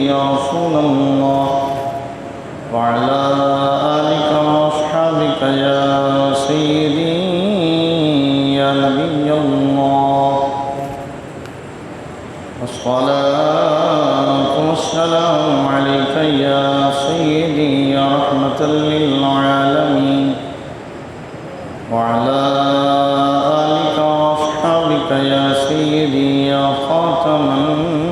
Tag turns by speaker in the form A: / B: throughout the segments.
A: يا رسول الله وعلى آلك وأصحابك يا سيدي يا نبي الله والصلاة والسلام عليك يا سيدي يا رحمة للعالمين وعلى آلك وأصحابك يا سيدي يا خاتم النبيين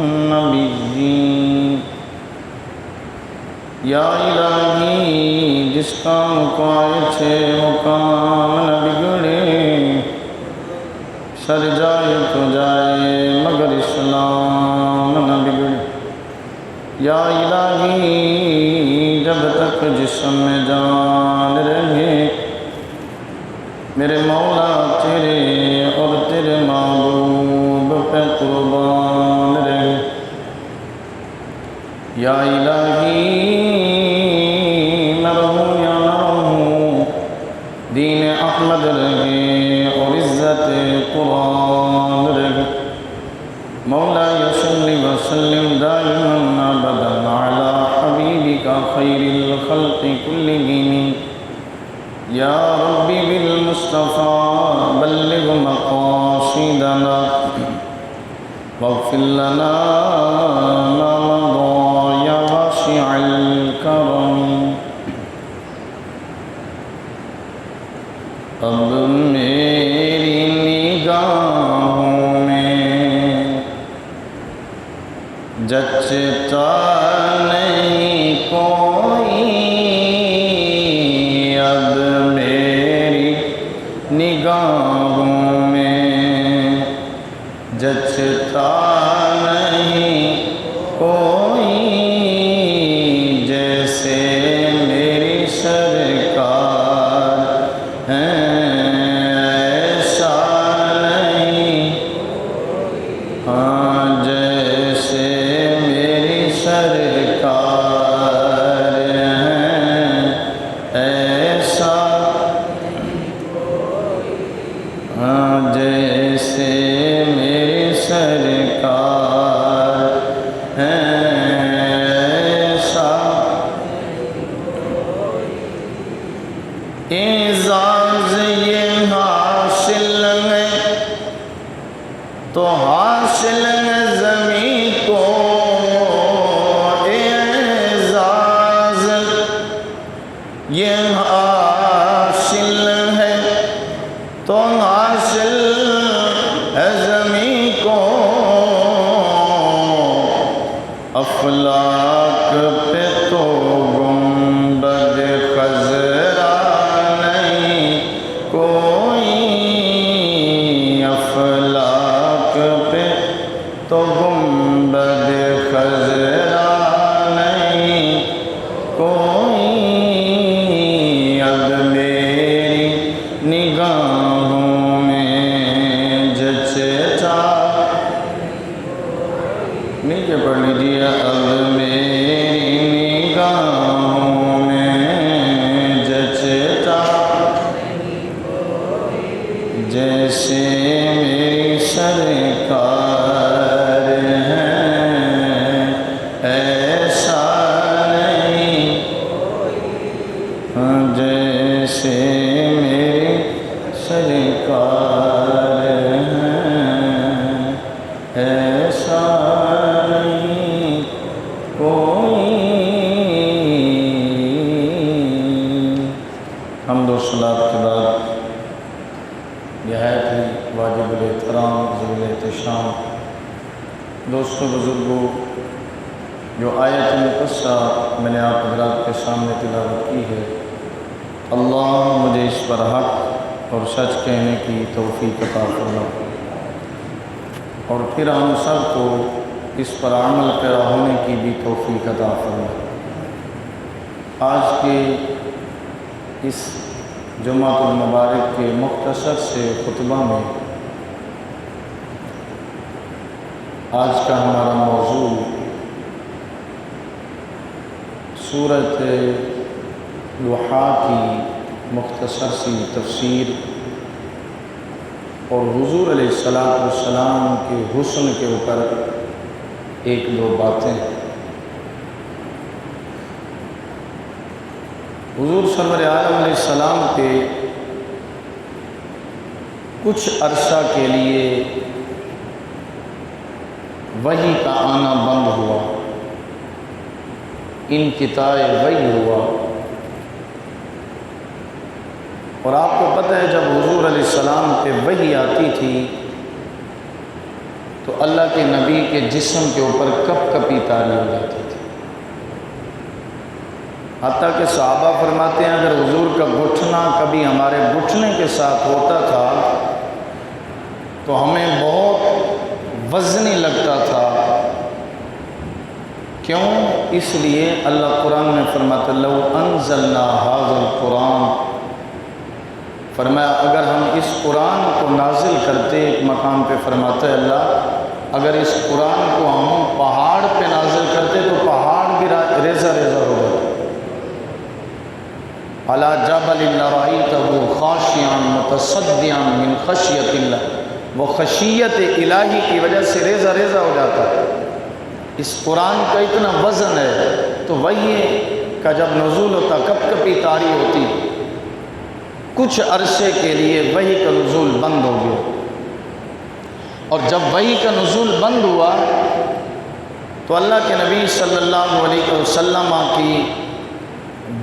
A: یا الہی جس کا مقاعد مقام نہ بگڑے سر جائے تو جائے مگر اسلام نہ بگڑے یا الہی جب تک جسم میں جان رہے میرے مولا تیرے اور تیرے محبوب پہ قربان رہے یا الہی نہ رہوں یا نہ رہوں دین احمد رہے اور عزت قرآن رہے مولا صلی وسلم دائما ابدا علی حبیبک خیر الخلق کلہم یا ربی بالمصطفیٰ بلغ مقاصدنا واغفر لنا ما مضى یا واسع الکرم اب میری نگاہوں میں جچتا نہیں کوئی اب میری نگاہوں میں جچتا نہیں کوئی جیسے میری سرکار ہیں ایسا نہیں ہاں جیسے میری سرکار ہیں ایسا ہاں جیسے میری سرکار ہیں ایسا اعزاز یہ حاصل ہے تو حاصل ہے زمین کو اعزاز یہ حاصل ہے تو حاصل ہے زمین کو افلاک پہ تو گنبد خضرا نہیں کوئی افلاک پہ تو گنبد خضرا نہیں کوئی اب میری نگاہوں میں جچتا نیچے پڑھ لیجیے اب میری نگاہوں میں جچتا جیسے میری سرکار ہیں ایسا نہیں ہاں جیسے میری سرکار ہیں ایسا نہیں کوئی حمد و صلاۃ کے بعد نہایت ہی واجب الاحترام ذوال احتشام دوستوں بزرگوں جو آیت مقدسہ میں نے آپ حضرات کے سامنے تلاوت کی ہے اللہ مجھے اس پر حق اور سچ کہنے کی توفیق عطا فرما اور پھر ہم سب کو اس پر عمل پیرا ہونے کی بھی توفیق عطا فرما آج کے اس جمعۃ المبارک کے مختصر سے خطبہ میں آج کا ہمارا موضوع سورۃ ضحیٰ کی مختصر سی تفسیر اور حضور علیہ السلام کے حسن کے اوپر ایک دو باتیں حضور سرور عالم علیہ السلام کے کچھ عرصہ کے لیے وحی کا آنا بند ہوا، انقطاع وحی ہوا۔ اور آپ کو پتہ ہے جب حضور علیہ السلام پہ وحی آتی تھی تو اللہ کے نبی کے جسم کے اوپر کپ کپی طاری ہو جاتی تھی، حتیٰ کہ صحابہ فرماتے ہیں اگر حضور کا گھٹنا کبھی ہمارے گھٹنے کے ساتھ ہوتا تھا تو ہمیں بہت وزنی لگتا تھا۔ کیوں؟ اس لیے اللہ قرآن میں فرماتا لو انزلنا ھذا القرآن، فرمایا اگر ہم اس قرآن کو نازل کرتے، ایک مقام پہ فرماتا ہے اللہ اگر اس قرآن کو ہم پہاڑ پہ نازل کرتے تو پہاڑ بھی ریزہ ریزہ ہو جاتا۔ علی جبل لرأیتہ خاشعا متصدعا من خشیۃ اللہ، وہ خشیت الہی کی وجہ سے ریزہ ریزہ ہو جاتا ہے۔ اس قرآن کا اتنا وزن ہے تو وحی کا جب نزول ہوتا کپ کپی طاری ہوتی، کچھ عرصے کے لیے وحی کا نزول بند ہو گیا۔ اور جب وحی کا نزول بند ہوا تو اللہ کے نبی صلی اللہ علیہ وسلم کی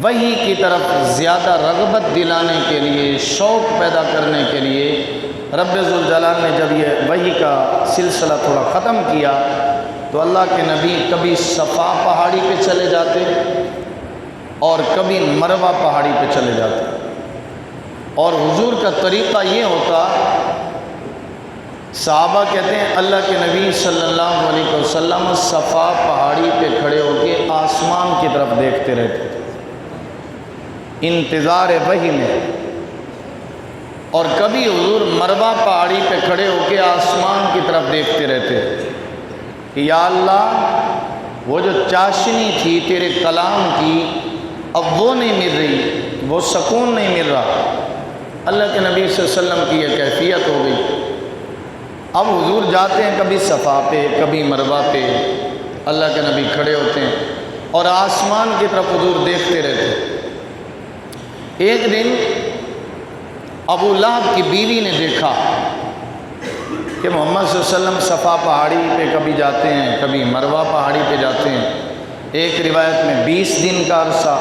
A: وحی کی طرف زیادہ رغبت دلانے کے لیے، شوق پیدا کرنے کے لیے رب ذوالجلال نے جب یہ وحی کا سلسلہ تھوڑا ختم کیا تو اللہ کے نبی کبھی صفا پہاڑی پہ چلے جاتے اور کبھی مروہ پہاڑی پہ چلے جاتے، اور حضور کا طریقہ یہ ہوتا، صحابہ کہتے ہیں اللہ کے نبی صلی اللہ علیہ وسلم صفا پہاڑی پہ کھڑے ہو کے آسمان کی طرف دیکھتے رہتے تھے انتظار وحی میں، اور کبھی حضور مروہ پہاڑی پہ کھڑے ہو کے آسمان کی طرف دیکھتے رہتے کہ یا اللہ وہ جو چاشنی تھی تیرے کلام کی اب وہ نہیں مل رہی، وہ سکون نہیں مل رہا۔ اللہ کے نبی صلی اللہ علیہ وسلم کی یہ کیفیت ہو گئی۔ اب حضور جاتے ہیں کبھی صفا پہ کبھی مروہ پہ، اللہ کے نبی کھڑے ہوتے ہیں اور آسمان کی طرف حضور دیکھتے رہتے ہیں۔ ایک دن ابو لہب کی بیوی نے دیکھا کہ محمد صلی اللہ علیہ وسلم صفا پہاڑی پہ کبھی جاتے ہیں کبھی مروہ پہاڑی پہ جاتے ہیں، ایک روایت میں 20 دن کا عرصہ،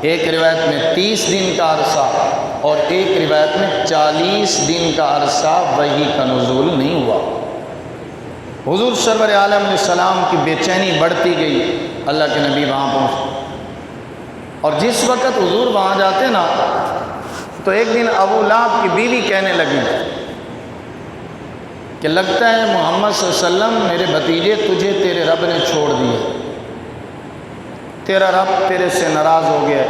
A: ایک روایت میں 30 دن کا عرصہ، اور ایک روایت میں 40 دن کا عرصہ وحی کا نزول نہیں ہوا۔ حضور سرور عالم علیہ السلام کی بے چینی بڑھتی گئی، اللہ کے نبی وہاں پہنچے، اور جس وقت حضور وہاں جاتے نا تو ایک دن ابو لہب کی بیوی کہنے لگی کہ لگتا ہے محمد صلی اللہ علیہ وسلم میرے بھتیجے تجھے تیرے رب نے چھوڑ دیا، تیرا رب تیرے سے ناراض ہو گیا،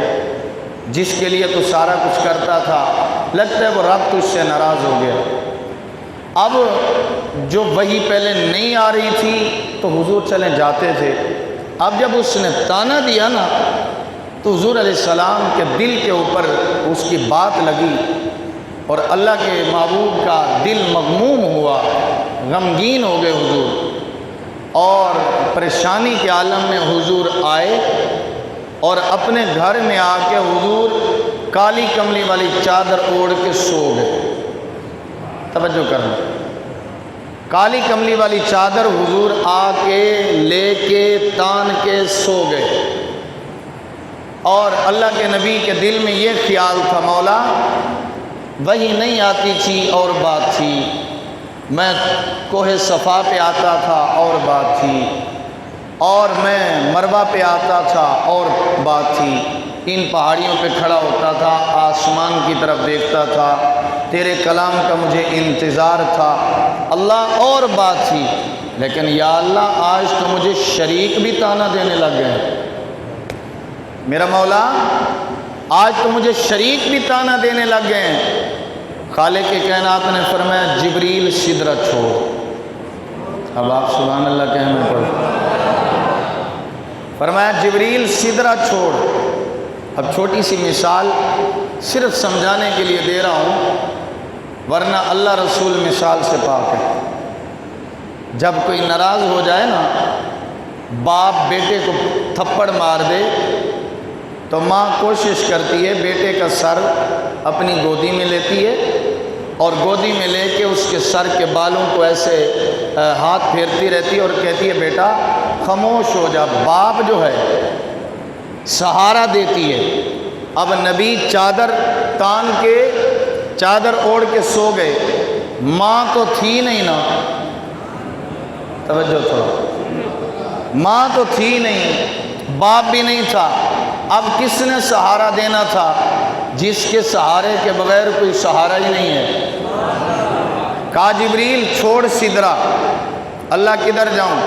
A: جس کے لیے تو سارا کچھ کرتا تھا لگتا ہے وہ رب تجھ سے ناراض ہو گیا۔ اب جو وحی پہلے نہیں آ رہی تھی تو حضور چلے جاتے تھے، اب جب اس نے تانا دیا نا تو حضور علیہ السلام کے دل کے اوپر اس کی بات لگی اور اللہ کے محبوب کا دل مغموم ہوا، غمگین ہو گئے حضور، اور پریشانی کے عالم میں حضور آئے اور اپنے گھر میں آ کے حضور کالی کملی والی چادر اوڑھ کے سو گئے۔ توجہ کرنا، کالی کملی والی چادر حضور آ کے لے کے تان کے سو گئے، اور اللہ کے نبی کے دل میں یہ خیال تھا مولا وحی نہیں آتی تھی اور بات تھی، میں کوہ صفا پہ آتا تھا اور بات تھی، اور میں مروہ پہ آتا تھا اور بات تھی، ان پہاڑیوں پہ کھڑا ہوتا تھا، آسمان کی طرف دیکھتا تھا، تیرے کلام کا مجھے انتظار تھا اللہ، اور بات تھی، لیکن یا اللہ آج تو مجھے شریک بھی تانا دینے لگ گئے، میرا مولا آج تو مجھے شریک بھی تانا دینے لگ گئے ہیں۔ خالق کائنات نے فرمایا جبریل سدرہ چھوڑ، اب آپ سبحان اللہ کہیں میں پڑھ، فرمایا جبریل سدرہ چھوڑ۔ اب چھوٹی سی مثال صرف سمجھانے کے لیے دے رہا ہوں، ورنہ اللہ رسول مثال سے پاک ہے۔ جب کوئی ناراض ہو جائے نا، باپ بیٹے کو تھپڑ مار دے تو ماں کوشش کرتی ہے بیٹے کا سر اپنی گودی میں لیتی ہے اور گودی میں لے کے اس کے سر کے بالوں کو ایسے ہاتھ پھیرتی رہتی ہے اور کہتی ہے بیٹا خاموش ہو جا۔ باپ جو ہے سہارا دیتی ہے۔ اب نبی چادر تان کے چادر اوڑھ کے سو گئے، ماں تو تھی نہیں نا، توجہ تھوڑا، ماں تو تھی نہیں، باپ بھی نہیں تھا، اب کس نے سہارا دینا تھا؟ جس کے سہارے کے بغیر کوئی سہارا ہی نہیں ہے۔ کہا جبریل چھوڑ سدرا، اللہ کدھر جاؤں؟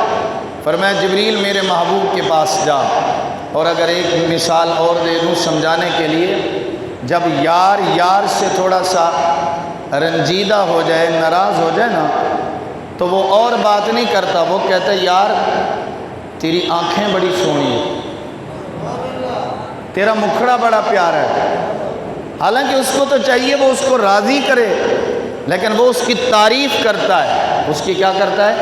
A: فرمایا جبریل میرے محبوب کے پاس جا۔ اور اگر ایک مثال اور دے دوں سمجھانے کے لیے، جب یار سے تھوڑا سا رنجیدہ ہو جائے، ناراض ہو جائے نا، تو وہ اور بات نہیں کرتا، وہ کہتا ہے یار تیری آنکھیں بڑی سونی ہیں، تیرا مکھڑا بڑا پیارا ہے۔ حالانکہ اس کو تو چاہیے وہ اس کو راضی کرے، لیکن وہ اس کی تعریف کرتا ہے۔ اس کی کیا کرتا ہے؟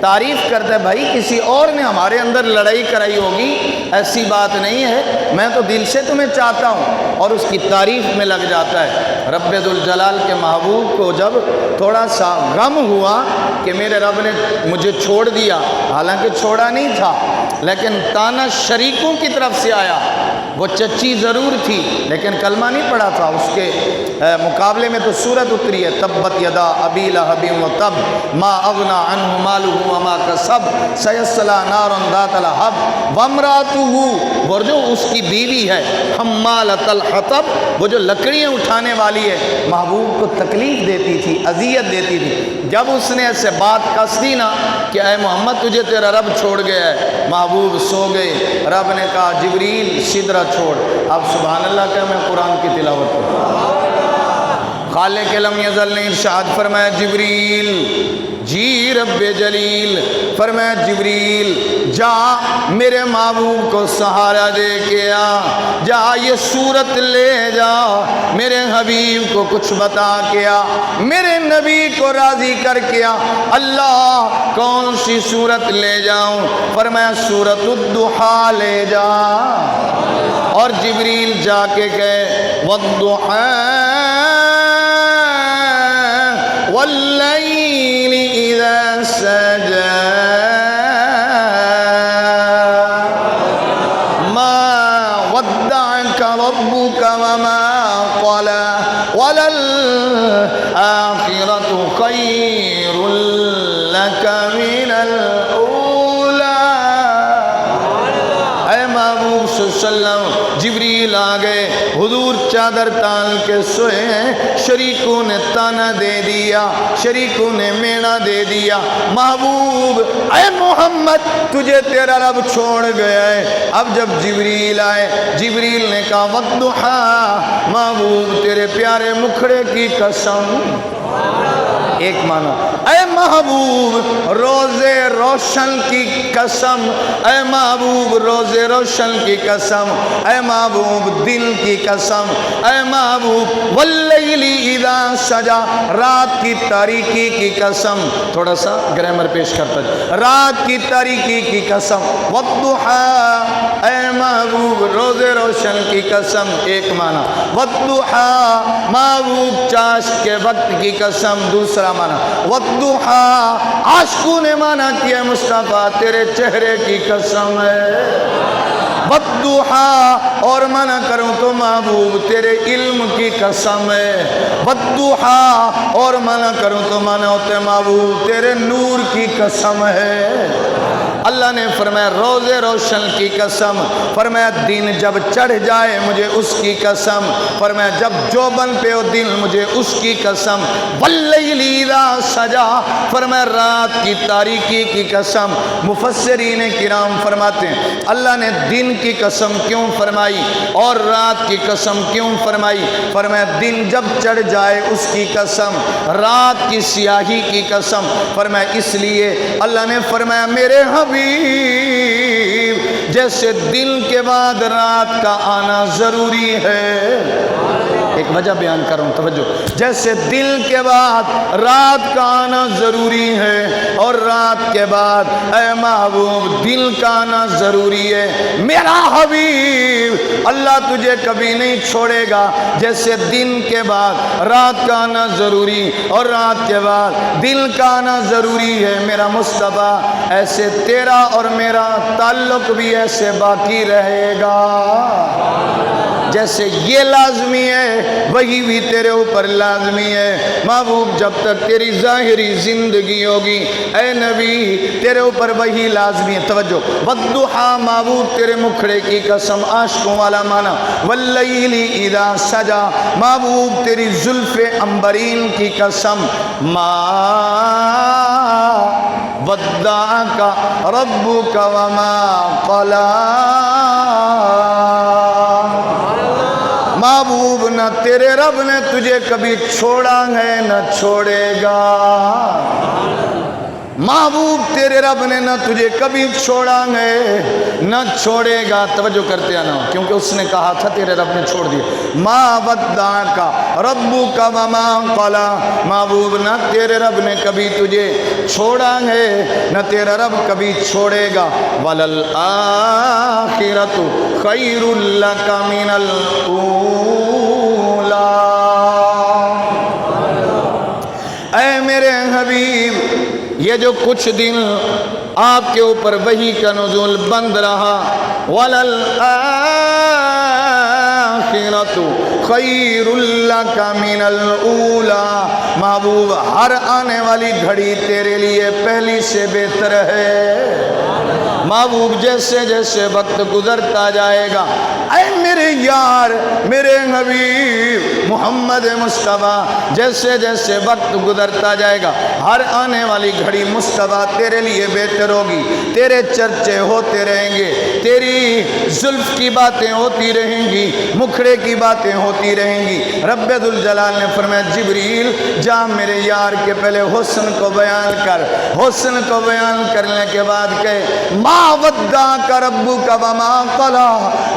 A: تعریف کرتا ہے۔ بھائی کسی اور نے ہمارے اندر لڑائی کرائی ہوگی، ایسی بات نہیں ہے، میں تو دل سے تمہیں چاہتا ہوں، اور اس کی تعریف میں لگ جاتا ہے۔ رب ذوالجلال کے محبوب کو جب تھوڑا سا غم ہوا کہ میرے رب نے مجھے چھوڑ دیا، حالانکہ چھوڑا نہیں تھا، لیکن تانا شریکوں کی طرف سے آیا۔ وہ چچی ضرور تھی لیکن کلمہ نہیں پڑھا تھا، اس کے مقابلے میں تو سورت اتری ہے، تبت یدا ابی لہب وتب ما اغنی عنہ مالہ وما کسب سیصلی نارا ذات لہب وامرأتہ، اور جو اس کی بیوی ہے حمالۃ الحطب، وہ جو لکڑیاں اٹھانے والی ہے، محبوب کو تکلیف دیتی تھی، اذیت دیتی تھی۔ جب اس نے ایسے بات کس دی نا کہ اے محمد تجھے تیرا رب چھوڑ گیا ہے، محبوب سو گئے۔ رب نے کہا جبریل سدرہ چھوڑ۔ اب سبحان اللہ کہ میں قرآن کی تلاوت کروں۔ خالق لم یزل نے ارشاد فرمایا جبریل، جی رب جلیل، فرمایا جبریل جا میرے محبوب کو سہارا دے کے آ، جا یہ صورت لے جا، میرے حبیب کو کچھ بتا کے آ، میرے نبی کو راضی کر کے آ۔ اللہ کون سی صورت لے جاؤں؟ فرمایا سورۃ الضحیٰ لے جا۔ اور جبریل جا کے کہے والضحیٰ واللیل اذا سجا ما ودعک ربک وما قلی وللآخرة خیر لک من الاولی۔ اے محبوب صلی اللہ علیہ وسلم، جبریل آ گئے، حضور چادر تان کے سوئے ہیں، شریکوں نے تانا دے دیا، شریکوں نے مینا دے دیا، محبوب اے محمد تجھے تیرا رب چھوڑ گیا ہے۔ اب جب جبریل آئے، جبریل نے کہا والضحیٰ، محبوب تیرے پیارے مکھڑے کی قسم، ایک معنی اے محبوب روز روشن کی قسم، اے محبوب روز روشن کی قسم، اے محبوب دن کی قسم، اے محبوب واللیل اذا سجا، رات کی تاریکی کی قسم۔ تھوڑا سا گرامر پیش کرتا ہے، رات کی تاریکی کی قسم، والضحیٰ اے محبوب روز روشن کی قسم، ایک معنی والضحیٰ محبوب چاشت کے وقت کی قسم، دوسرا معنی والضحیٰ عاشقوں نے معنی کیا مصطفیٰ تیرے چہرے کی قسم ہے، والضحیٰ اور منع کروں تو محبوب تیرے علم کی قسم ہے، والضحیٰ اور منع کروں تو منع ہوتے محبوب تیرے نور کی قسم ہے۔ اللہ نے فرمایا روز روشن کی قسم، فرمایا دن جب چڑھ جائے مجھے اس کی قسم، فرمایا جب جوبن پہ ہو دن مجھے اس کی قسم، واللیل اذا سجا، فرمایا رات کی تاریکی کی قسم۔ مفسرین کرام فرماتے ہیں اللہ نے دن کی قسم کیوں فرمائی اور رات کی قسم کیوں فرمائی؟ فرمایا دن جب چڑھ جائے اس کی قسم، رات کی سیاہی کی قسم، فرمایا اس لیے اللہ نے فرمایا میرے حبیب جیسے دن کے بعد رات کا آنا ضروری ہے، ایک وجہ بیان کر رہا ہوں، توجہ. جیسے دل کے بعد رات کا آنا ضروری ہے اور رات کے بعد اے محبوب دل کا آنا ضروری ہے، میرا حبیب اللہ تجھے کبھی نہیں چھوڑے گا. جیسے دن کے بعد رات کا آنا ضروری اور رات کے بعد دل کا آنا ضروری ہے میرا مصطفیٰ، ایسے تیرا اور میرا تعلق بھی ایسے باقی رہے گا. جیسے یہ لازمی ہے وہی بھی تیرے اوپر لازمی ہے محبوب. جب تک تیری ظاہری زندگی ہوگی اے نبی تیرے اوپر وہی لازمی ہے. توجہ. والضحیٰ محبوب تیرے مکھڑے کی قسم، عاشقوں والا معنی. واللیل اذا سجا محبوب تیری زلف عنبرین کی قسم. ما ودعک ربک وما قلی محبوب نہ تیرے رب نے تجھے کبھی چھوڑا ہے نہ چھوڑے گا. محبوب تیرے رب نے نہ تجھے کبھی چھوڑا ہے نہ چھوڑے گا. توجہ کرتے ہیں نا، کیونکہ اس نے کہا تھا تیرے رب نے چھوڑ دیا. ما ودعک ربک وما قلی محبوب نہ تیرے رب نے کبھی تجھے چھوڑا ہے نہ تیرا رب کبھی چھوڑے گا. وَلَلْآخِرَةُ خَيْرٌ لَكَ مِنَ الْأُولَى. اے میرے حبیب یہ جو کچھ دن آپ کے اوپر وحی کا نزول بند رہا، وَلَلْآخِرَةُ خَيْرٌ لَكَ مِنَ الْأُولَى محبوب ہر آنے والی گھڑی تیرے لیے پہلی سے بہتر ہے. محبوب جیسے جیسے وقت گزرتا جائے گا اے میرے یار میرے حبیب محمد مصطفیٰ جیسے جیسے وقت گزرتا جائے گا ہر آنے والی گھڑی مصطفیٰ تیرے لیے بہتر ہوگی. تیرے چرچے ہوتے رہیں گے، تیری زلف کی باتیں ہوتی رہیں گی، مکھڑے کی باتیں ہوتی رہیں گی. رب ذوالجلال نے فرمایا جبریل جا میرے یار کے پہلے حسن کو بیان کر. حسن کو بیان کرنے کے بعد کہے ما ودعک ربک وما قلی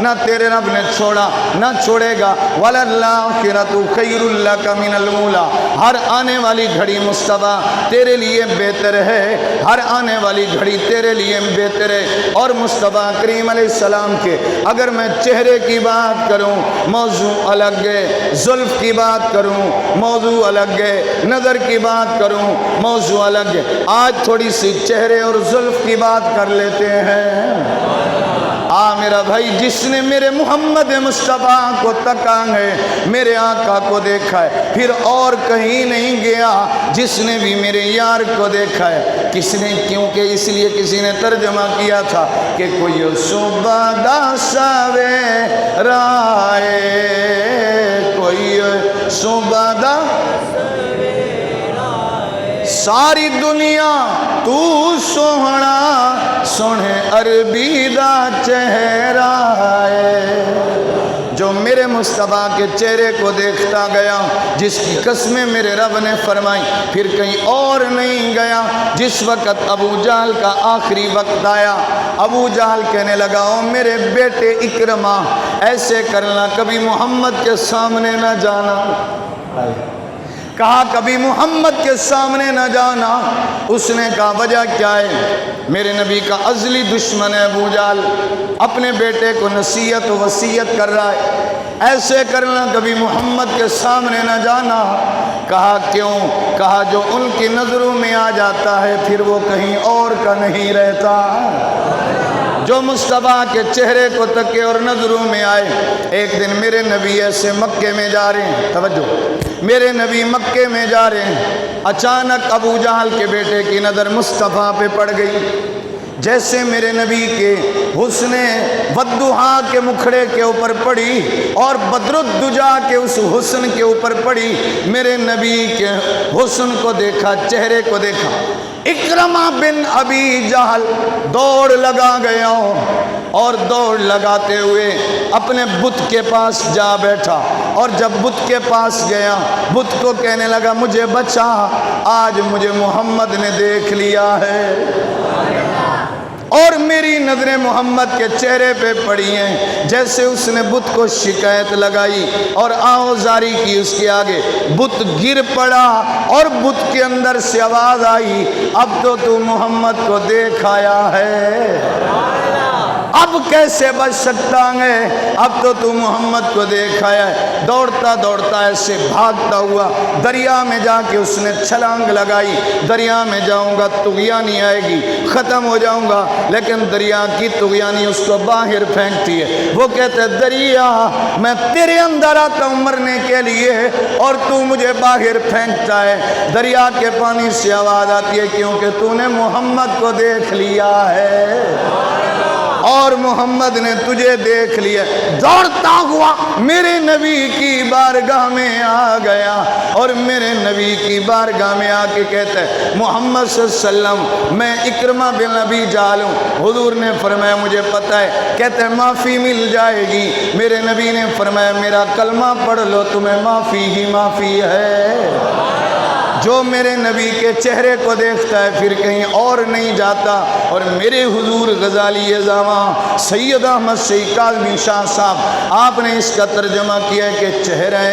A: نہ تیرے رب نے چھوڑا نہ چھوڑے گا. وَلَلْآخِرَةُ خَيْرٌ لَكَ مِنَ الْأُولَى ہر آنے والی گھڑی مصطفیٰ تیرے لیے بہتر ہے، ہر آنے والی گھڑی تیرے لیے بہتر ہے. اور مصطفیٰ کریم علیہ السلام کے اگر میں چہرے کی بات کروں موضوع الگ ہے، زلف کی بات کروں موضوع الگ ہے، نظر کی بات کروں موضوع الگ ہے. آج تھوڑی سی چہرے اور زلف کی بات کر لیتے ہیں. میرا بھائی جس نے میرے محمد مصطفیٰ کو تکا ہے میرے آقا کو دیکھا ہے پھر اور کہیں نہیں گیا. جس نے بھی میرے یار کو دیکھا ہے کس نے، کیونکہ اس لیے کسی نے ترجمہ کیا تھا کہ کوئی صبح دا سویرائے کوئی صبح دا ساری دنیا تو سوہنا سونے عربی دا چہرہ ہے. جو میرے مصطفیٰ کے چہرے کو دیکھتا گیا جس کی قسمیں میرے رب نے فرمائی پھر کہیں اور نہیں گیا. جس وقت ابو جہل کا آخری وقت آیا ابو جہل کہنے لگا او میرے بیٹے اکرمہ ایسے کرنا کبھی محمد کے سامنے نہ جانا. کہا کبھی محمد کے سامنے نہ جانا. اس نے کہا وجہ کیا ہے؟ میرے نبی کا ازلی دشمن ہے ابو جہل، اپنے بیٹے کو نصیحت و وصیت کر رہا ہے ایسے کرنا کبھی محمد کے سامنے نہ جانا. کہا کیوں؟ کہا جو ان کی نظروں میں آ جاتا ہے پھر وہ کہیں اور کا نہیں رہتا. جو مصطفیٰ کے چہرے کو تکے اور نظروں میں آئے. ایک دن میرے نبی ایسے مکے میں جا رہے ہیں، توجہ میرے نبی مکے میں جا رہے ہیں، اچانک ابو جہل کے بیٹے کی نظر مصطفیٰ پہ پڑ گئی. جیسے میرے نبی کے حسن والضحیٰ کے مکھڑے کے اوپر پڑی اور بدر الدجا کے اس حسن کے اوپر پڑی، میرے نبی کے حسن کو دیکھا، چہرے کو دیکھا. اکرمہ بن ابی جہل دوڑ لگا گیا اور دوڑ لگاتے ہوئے اپنے بت کے پاس جا بیٹھا. اور جب بت کے پاس گیا بت کو کہنے لگا مجھے بچا، آج مجھے محمد نے دیکھ لیا ہے. اور میری نظریں محمد کے چہرے پہ پڑی ہیں جیسے اس نے بت کو شکایت لگائی اور آوازاری کی اس کے آگے، بت گر پڑا اور بت کے اندر سے آواز آئی، اب تو محمد کو دیکھ آیا ہے، اب کیسے بچ سکتا ہے، اب تو محمد کو دیکھ آیا ہے۔ دوڑتا دوڑتا ایسے بھاگتا ہوا دریا میں جا کے اس نے چھلانگ لگائی، دریا میں جاؤں گا طغیانی آئے گی، ختم ہو جاؤں گا، لیکن دریا کی طغیانی اس کو باہر پھینکتی ہے۔ وہ کہتے ہیں دریا میں تیرے اندر آتا ہوں مرنے کے لیے اور تو مجھے باہر پھینکتا ہے۔ دریا کے پانی سے آواز آتی ہے کیونکہ تو نے محمد کو دیکھ لیا ہے اور محمد نے تجھے دیکھ لیا۔ دوڑتا ہوا میرے نبی کی بارگاہ میں آ گیا اور میرے نبی کی بارگاہ میں آ کے کہتا ہے محمد صلی اللہ علیہ وسلم میں اکرمہ بن ابی جہل ہوں۔ حضور نے فرمایا مجھے پتہ ہے، کہتے ہیں معافی مل جائے گی۔ میرے نبی نے فرمایا میرا کلمہ پڑھ لو تمہیں معافی ہی معافی ہے۔ جو میرے نبی کے چہرے کو دیکھتا ہے پھر کہیں اور نہیں جاتا۔ اور میرے حضور غزالی زماں سید احمد شیخ کاظمی شاہ صاحب آپ نے اس کا ترجمہ کیا ہے کہ چہرے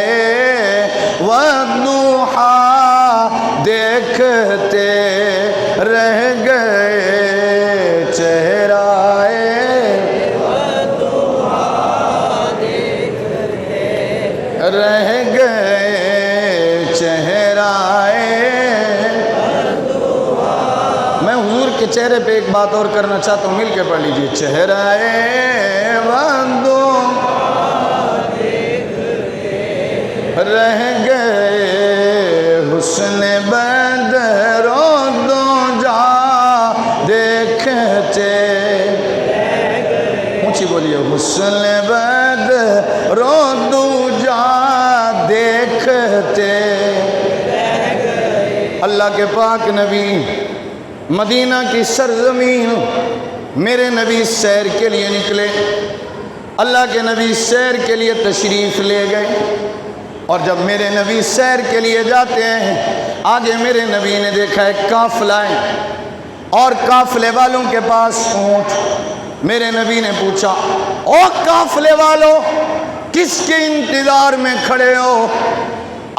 A: والضحیٰ دیکھتے رہ گئے، چہرہ رہ گئے، چہرہ میں حضور کے چہرے پہ ایک بات اور کرنا چاہتا ہوں، مل کے پڑھ لیجئے، چہرہ بندو رہ گئے، حسن بدر و دوجا دیکھتے، اونچی بولیے، حسن بدر و دوجا دیکھتے۔ اللہ کے پاک نبی مدینہ کی سرزمین، میرے نبی سیر کے لیے نکلے، اللہ کے نبی سیر کے لیے تشریف لے گئے، اور جب میرے نبی سیر کے لیے جاتے ہیں آگے میرے نبی نے دیکھا ہے قافلہ ہے اور قافلے والوں کے پاس اونٹ۔ میرے نبی نے پوچھا او قافلے والوں کس کے انتظار میں کھڑے ہو؟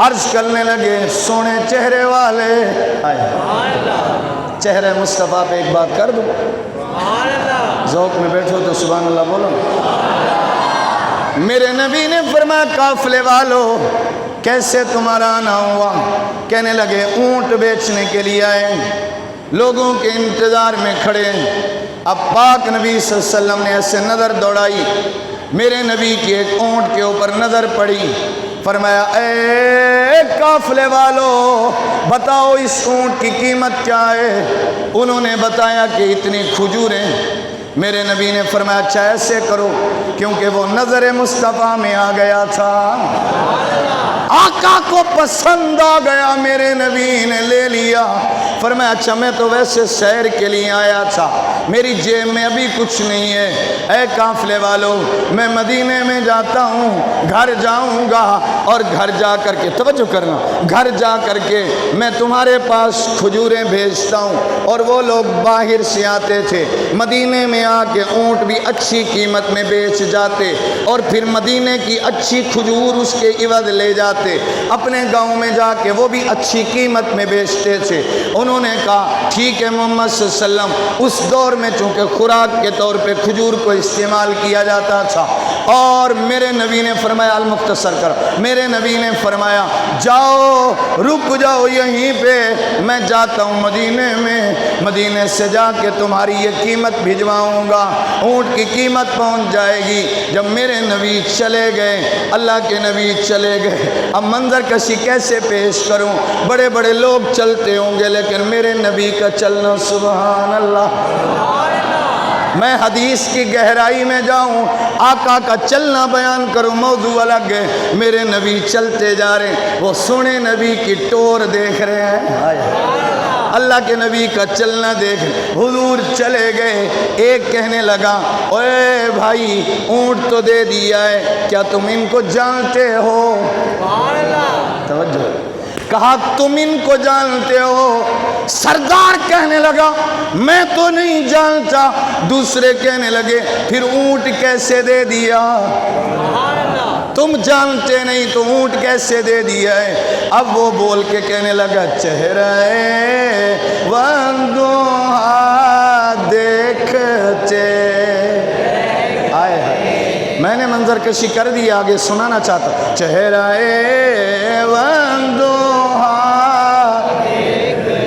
A: عرض کرنے لگے سونے چہرے والے، چہرے مصطفیٰ پہ ایک بات کر دو، ذوق میں بیٹھو تو سبحان اللہ بولو۔ میرے نبی نے فرمایا قافلے والوں کیسے تمہارا آنا ہوا؟ کہنے لگے اونٹ بیچنے کے لیے آئے، لوگوں کے انتظار میں کھڑے۔ اب پاک نبی صلی اللہ علیہ وسلم نے ایسے نظر دوڑائی، میرے نبی کی ایک اونٹ کے اوپر نظر پڑی، فرمایا اے قافلے والو بتاؤ اس اونٹ کی قیمت کیا ہے؟ انہوں نے بتایا کہ اتنی کھجوریں۔ میرے نبی نے فرمایا اچھا ایسے کرو، کیونکہ وہ نظر مصطفیٰ میں آ گیا تھا، آقا کو پسند آ گیا، میرے نبی نے لے لیا۔ فرمایا اچھا میں تو ویسے سیر کے لیے آیا تھا، میری جیب میں ابھی کچھ نہیں ہے، اے قافلے والوں میں مدینے میں جاتا ہوں، گھر جاؤں گا اور گھر جا کر کے توجہ کرنا، گھر جا کر کے میں تمہارے پاس کھجوریں بھیجتا ہوں۔ اور وہ لوگ باہر سے آتے تھے، مدینے میں آ کے اونٹ بھی اچھی قیمت میں بیچ جاتے اور پھر مدینے کی اچھی کھجور اس کے عوض لے جاتے، اپنے گاؤں میں جا کے وہ بھی اچھی قیمت میں بیچتے تھے۔ انہوں نے کہا ٹھیک ہے محمد صلی اللہ علیہ وسلم اس دور میں چونکہ خوراک کے طور پہ کھجور کو استعمال کیا جاتا تھا، اور میرے نبی نے فرمایا المختصر کر، میرے نبی نے فرمایا جاؤ رک جاؤ یہیں پہ، میں جاتا ہوں مدینے میں، مدینے سے جا کے تمہاری یہ قیمت بھجواؤں گا، اونٹ کی قیمت پہنچ جائے گی۔ جب میرے نبی چلے گئے، اللہ کے نبی چلے گئے، اب منظر کشی کیسے پیش کروں؟ بڑے بڑے لوگ چلتے ہوں گے لیکن میرے نبی کا چلنا سبحان اللہ، میں حدیث کی گہرائی میں جاؤں، آقا کا چلنا بیان کروں موضوع الگ ہے۔ میرے نبی چلتے جا رہے ہیں، وہ سونے نبی کی ٹور دیکھ رہے ہیں، اللہ کے نبی کا چلنا دیکھ، حضور چلے گئے۔ ایک کہنے لگا اے بھائی اونٹ تو دے دیا ہے، کیا تم ان کو جانتے ہو؟ توجہ، کہا تم ان کو جانتے ہو؟ سردار کہنے لگا میں تو نہیں جانتا۔ دوسرے کہنے لگے پھر اونٹ کیسے دے دیا؟ تم جانتے نہیں تو اونٹ کیسے دے دیا ہے؟ اب وہ بول کے کہنے لگا چہرہ وندوہا دیکھتے، آئے میں نے منظر کشی کر دی، آگے سنانا چاہتا، چہرہ وندوہا دیکھتے،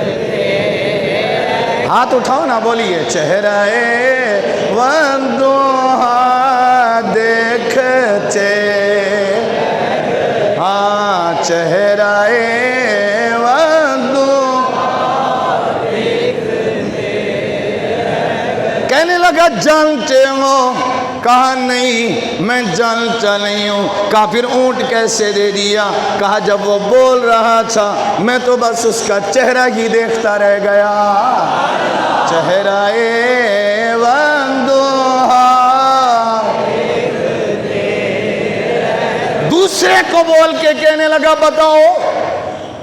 A: ہاتھ اٹھاؤ نا بولیے، چہرہ وندوہا دیکھتے، ہاں چہرہ وندوہا دیکھتے، کہنے لگا جانتے ہو؟ کہا نہیں میں جانتا نہیں ہوں۔ کہا پھر اونٹ کیسے دے دیا؟ کہا جب وہ بول رہا تھا میں تو بس اس کا چہرہ ہی دیکھتا رہ گیا، چہرہ وندوہا۔ دوسرے کو بول کے کہنے لگا بتاؤ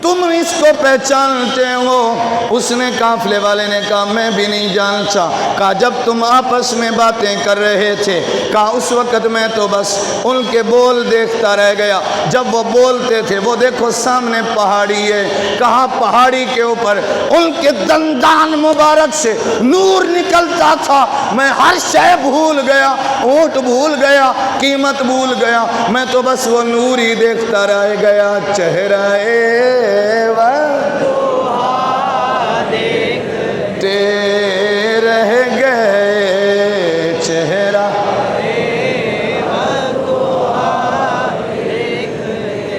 A: تم اس کو پہچانتے ہو؟ اس نے قافلے والے نے کہا میں بھی نہیں جانتا۔ کہا جب تم آپس میں باتیں کر رہے تھے، کہا اس وقت میں تو بس ان کے بول دیکھتا رہ گیا۔ جب وہ بولتے تھے وہ دیکھو سامنے پہاڑی ہے، کہا پہاڑی کے اوپر ان کے دندان مبارک سے نور نکلتا تھا، میں ہر شے بھول گیا، اونٹ بھول گیا، قیمت بھول گیا، میں تو بس وہ نور ہی دیکھتا رہ گیا، چہرہ دیکھتے رہ گئے، چہرہ۔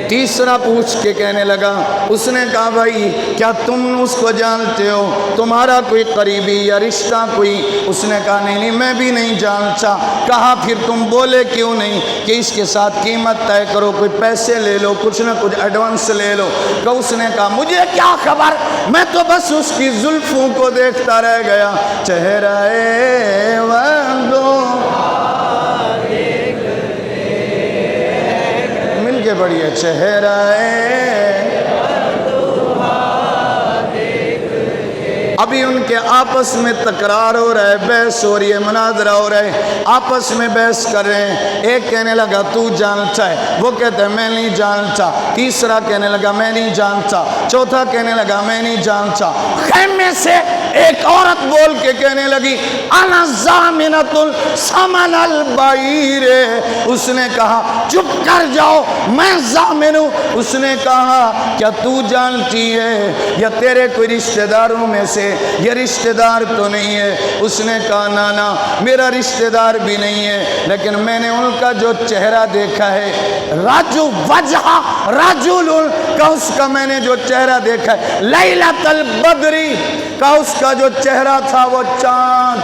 A: تیسرا پوچھ کے کہنے لگا، اس نے کہا بھائی کیا تم اس کو جانتے ہو؟ تمہارا کوئی قریبی یا رشتہ کوئی؟ اس نے کہا نہیں میں بھی نہیں جانتا۔ کہا پھر تم بولے کیوں نہیں کہ اس کے ساتھ قیمت طے کرو، کوئی پیسے لے لو، کچھ نہ کچھ ایڈوانس لے لو؟ کہ اس نے کہا مجھے کیا خبر، میں تو بس اس کی زلفوں کو دیکھتا رہ گیا، چہرہ بڑھیا، چہرہ ابھی ان کے آپس میں تکرار ہو رہا ہے، بحث ہو رہی ہے، مناظرہ ہو رہا ہے، آپس میں بحث کر رہے ہیں۔ ایک کہنے لگا تو جانتا ہے، وہ کہتا ہے میں نہیں جانتا، تیسرا کہنے لگا میں نہیں جانتا، چوتھا کہنے لگا میں نہیں جانتا۔ خیمے سے ایک عورت بول کے کہنے لگی انا ضامنۃ ثمن البعیر، اس نے کہا چپ کر جاؤ میں ضامن ہوں۔ اس نے کہا کیا تو جانتی ہے یا تیرے کوئی رشتہ داروں میں سے؟ یہ رشتہ دار تو نہیں ہے۔ اس نے کہا نانا میرا رشتہ دار بھی نہیں ہے، لیکن میں نے ان کا جو چہرہ دیکھا ہے، راجو وجہ رجل کا، اس کا میں نے جو چہرہ دیکھا ہے، لیلۃ البدری کا اس کا جو چہرہ تھا وہ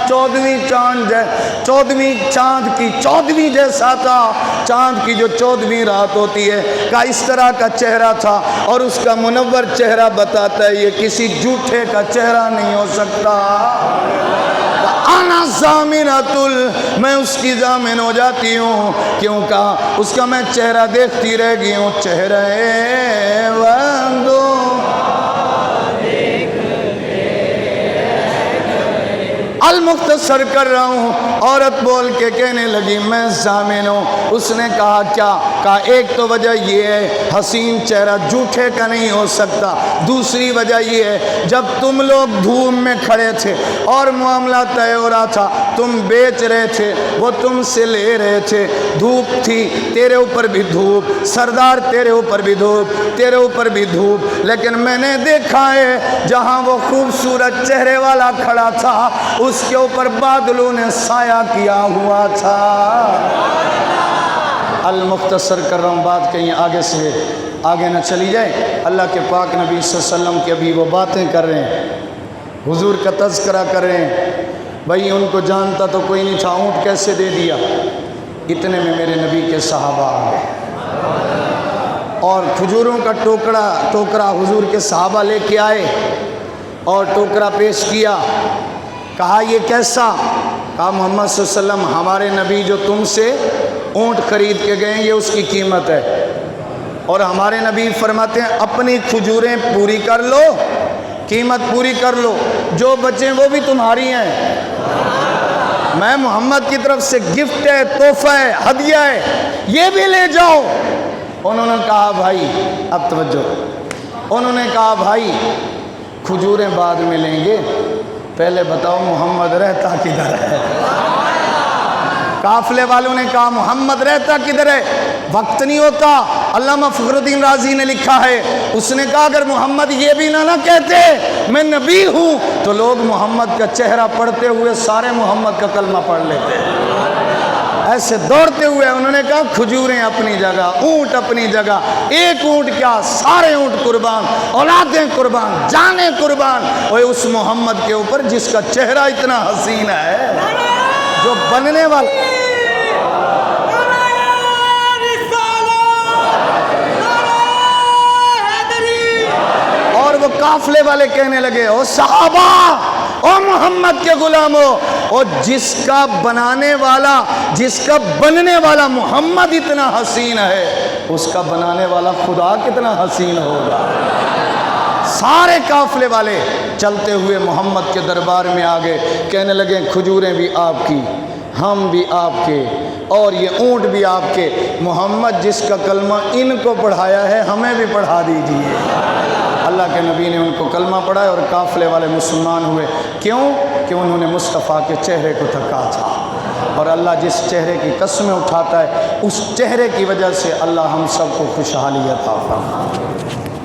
A: چودھویں چاند کی 14ویں جیسا تھا، چاند کی جو 14ویں رات ہوتی ہے کا اس طرح کا چہرہ تھا، اور اس کا منور چہرہ بتاتا ہے یہ کسی جھوٹے کا چہرہ نہیں ہو سکتا۔ انا ضامنۃ، میں اس کی ضامن ہو جاتی ہوں، کیوں کہا اس کا میں چہرہ دیکھتی رہ گئی ہوں، چہرہ المختصر کر رہا ہوں۔ عورت بول کے کہنے لگی میں ضامن ہوں۔ اس نے کہا کیا؟ کہا ایک تو وجہ یہ ہے حسین چہرہ جھوٹے کا نہیں ہو سکتا، دوسری وجہ یہ ہے جب تم لوگ دھوپ میں کھڑے تھے اور معاملہ طے ہو رہا تھا، تم بیچ رہے تھے، وہ تم سے لے رہے تھے، دھوپ تھی، تیرے اوپر بھی دھوپ، سردار تیرے اوپر بھی دھوپ، تیرے اوپر بھی دھوپ، لیکن میں نے دیکھا ہے جہاں وہ خوبصورت چہرے والا کھڑا تھا اس کے اوپر بادلوں نے سایہ کیا ہوا تھا۔ المختصر کر رہا ہوں، بات کہیں آگے سے آگے نہ چلی جائے۔ اللہ کے پاک نبی صلی اللہ علیہ وسلم کی ابھی وہ باتیں کر رہے ہیں، حضور کا تذکرہ کر رہے ہیں۔ بھائی ان کو جانتا تو کوئی نہیں تھا، اونٹ کیسے دے دیا؟ اتنے میں میرے نبی کے صحابہ آ گئے اور کھجوروں کا ٹوکرا حضور کے صحابہ لے کے آئے اور ٹوکرا پیش کیا۔ کہا یہ کیسا؟ کہا محمد صلی اللہ علیہ وسلم ہمارے نبی جو تم سے اونٹ خرید کے گئے یہ اس کی قیمت ہے۔ اور ہمارے نبی فرماتے ہیں اپنی کھجوریں پوری کر لو، قیمت پوری کر لو، جو بچیں وہ بھی تمہاری ہیں، میں محمد کی طرف سے گفٹ ہے، تحفہ ہے، ہدیہ ہے، یہ بھی لے جاؤ۔ انہوں نے کہا بھائی، اب توجہ، انہوں نے کہا بھائی کھجوریں بعد میں لیں گے، پہلے بتاؤ محمد رہتا کدھر ہے؟ قافلے والوں نے کہا محمد رہتا کدھر ہے؟ وقت نہیں ہوتا۔ علامہ فخر الدین رازی نے لکھا ہے، اس نے کہا اگر محمد یہ بھی نہ کہتے میں نبی ہوں تو لوگ محمد کا چہرہ پڑھتے ہوئے سارے محمد کا کلمہ پڑھ لیتے، ایسے دوڑتے ہوئے۔ انہوں نے کہا کھجوریں اپنی جگہ، اونٹ اپنی جگہ، ایک اونٹ کیا سارے اونٹ قربان، اولادیں قربان، جانیں قربان، وہ اس محمد کے اوپر جس کا چہرہ اتنا حسین ہے، جو بننے والا۔ اور وہ قافلے والے کہنے لگے او صحابہ، او محمد کے غلاموں، اور جس کا بنانے والا، جس کا بننے والا محمد اتنا حسین ہے، اس کا بنانے والا خدا کتنا حسین ہوگا۔ سارے قافلے والے چلتے ہوئے محمد کے دربار میں آگے، کہنے لگے کھجوریں بھی آپ کی، ہم بھی آپ کے، اور یہ اونٹ بھی آپ کے۔ محمد جس کا کلمہ ان کو پڑھایا ہے ہمیں بھی پڑھا دیجیے۔ اللہ کے نبی نے ان کو کلمہ پڑھایا اور قافلے والے مسلمان ہوئے۔ کیوں؟ کہ انہوں نے مصطفیٰ کے چہرے کو تھکا تھا، اور اللہ جس چہرے کی قسمیں اٹھاتا ہے اس چہرے کی وجہ سے اللہ ہم سب کو خوشحالی عطا فرمائے۔